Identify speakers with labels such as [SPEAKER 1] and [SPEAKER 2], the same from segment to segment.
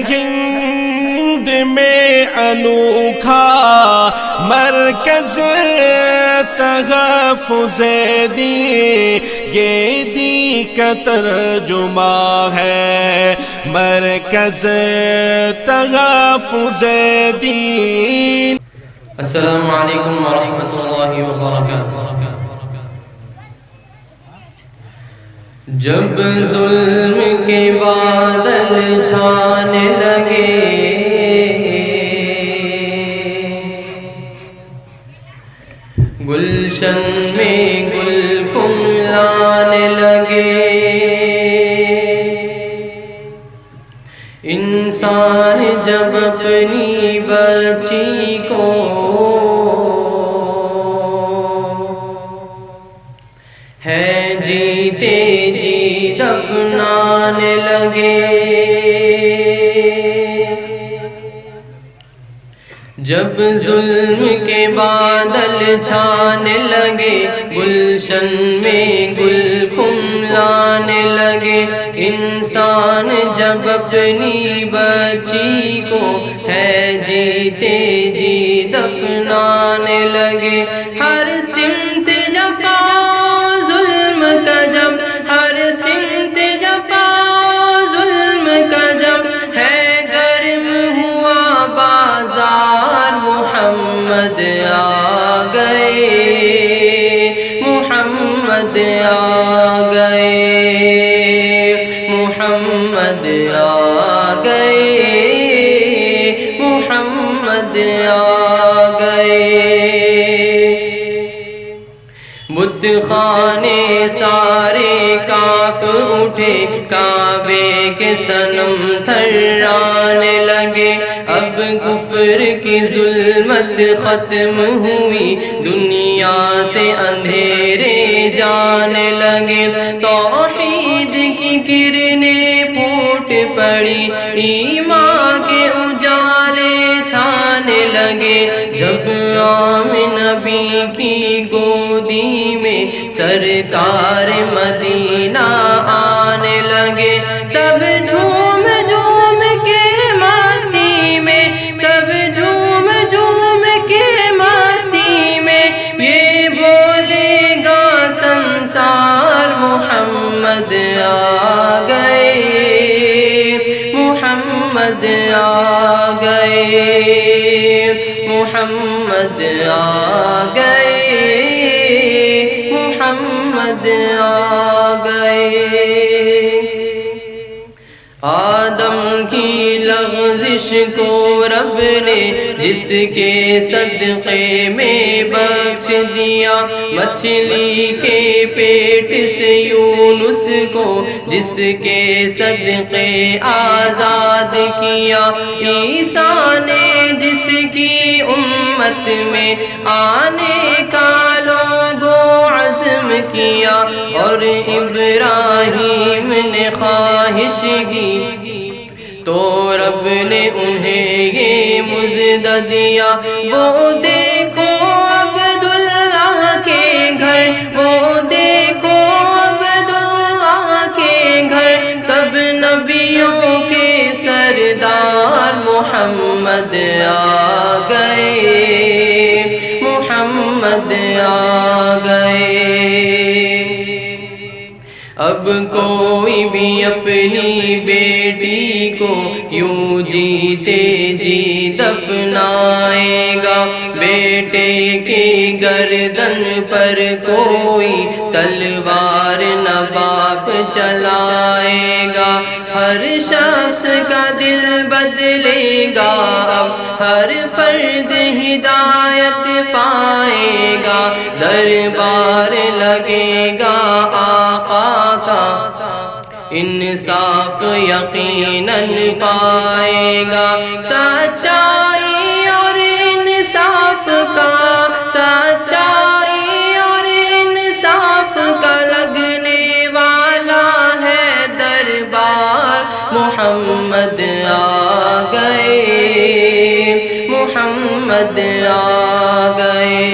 [SPEAKER 1] ہند میں انوکھا مرکز تحفظ دین، یہ دین کا ترجمہ ہے مرکز تحفظ دین۔
[SPEAKER 2] السلام علیکم ورحمۃ اللہ وبرکاتہ۔ جب ظلم کے بادل چھانے لگے، گلشن میں گل کملانے لگے، انسان جب اپنی بچی کو ہے جیتے جی دفنانے لگے، جب ظلم کے بادل چھانے لگے، گلشن میں گل کملانے لگے، انسان جب اپنی بچی کو ہے جیتے جی دفنانے لگے، ہر سمت جفا ظلم کا جب، ہر سمت جفا ظلم کا جب ہے گرم ہوا بازار، محمد آ گئے، محمد آ گئے، محمد آ گئے، محمد آ گئے۔ بت خانے سارے کانپ اٹھے، کعبے کے صنم تھرانے لگے، اب کفر کی ظلمت ختم ہوئی، دنیا سے اندھیرے جانے لگے، توحید کی کرنیں پھوٹ پڑی، ایمان کے اجالے چھانے لگے، جب آمن نبی کی گودی میں سرکار مدینہ آنے لگے، سب جھوم جھوم کے مستی میں، سب جھوم جھوم کے مستی میں، یہ بولے گا سنسار، محمد آ گئے، محمد آ گئے، محمد آ گئے، محمد آ گئے۔ آدم کی لغزش کو رب نے جس کے صدقے میں بخش دیا، مچھلی کے پیٹ سے یونس کو جس کے صدقے آزاد کیا، عیسیٰ نے جس کی امت میں آنے کا لوگوں عزم کیا، اور ابراہیم نے خواہش کی تو رب نے انہیں یہ مژدہ دیا، وہ دیکھو عبداللہ کے گھر، وہ دیکھو عبداللہ کے گھر، سب نبیوں کے سردار، محمد آ گئے، محمد آ گئے۔ اب کوئی بھی اپنی بیٹی کو یوں جیتے جی دفنائے گا، بیٹے کی گردن پر کوئی تلوار نہ باپ چلائے گا، ہر شخص کا دل بدلے گا، اب ہر فرد ہدایت پائے گا، دربار لگے گا آقا کا، انصاف یقیناً پائے گا، سچائی اور انصاف کا، سچائی اور انصاف کا لگنے والا ہے دربار، محمد آ گئے، محمد آ گئے۔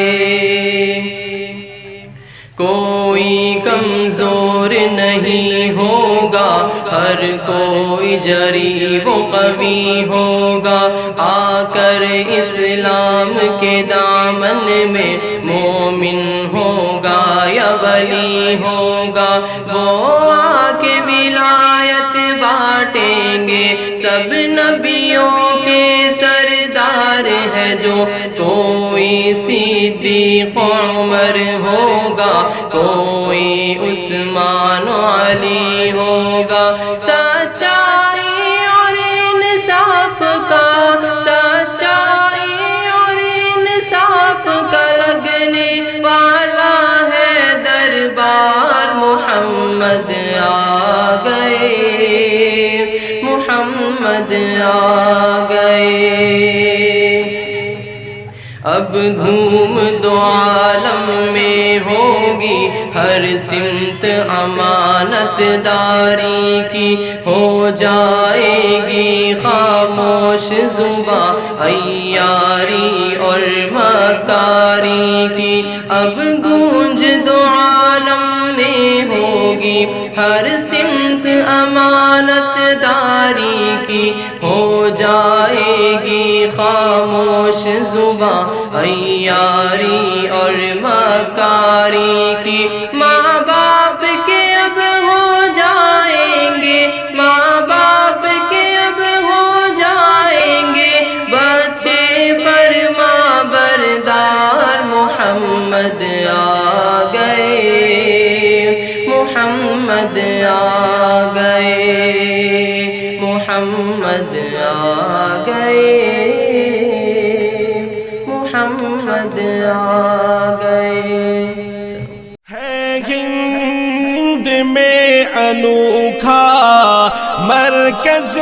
[SPEAKER 2] کوئی کمزور نہیں ہوگا، ہر ہر کوئی جری وہ قوی ہوگا، آ کر اسلام کے دامن میں مومن ہوگا یا ولی ہوگا، وہ آ کے ولایت بانٹیں گے، سب نبیوں کے سردار ہے جو، کوئی صدیق عمر ہوگا، کوئی عثمان و علی ہوگا، سچائی اور انصاف کا، سچائی اور انصاف کا لگنے والا ہے دربار، محمد آ گئے، محمد آ گئے۔ اب دھوم دو عالم میں ہوگی، ہر سمت امانت داری کی، ہو جائے گی خاموش زباں عیاری اور مکاری کی، اب گونج دو عالم میں ہوگی، ہر سمت امانت داری کی، ہو جائے گی خاموش زباں عیاری اور مکاری کی، ماں باپ کے اب ہو جائیں گے، ماں باپ کے اب ہو جائیں گے بچے فرما بردار، محمد آ گئے، محمد آ گئے، محمد آ گئے، محمد آ گئے۔
[SPEAKER 1] ہے ہند میں انوکھا مرکز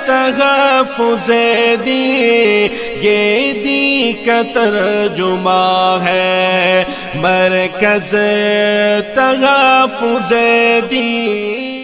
[SPEAKER 1] تحفظ دین، یہ دین کا ترجمہ ہے مرکز تحفظ دین۔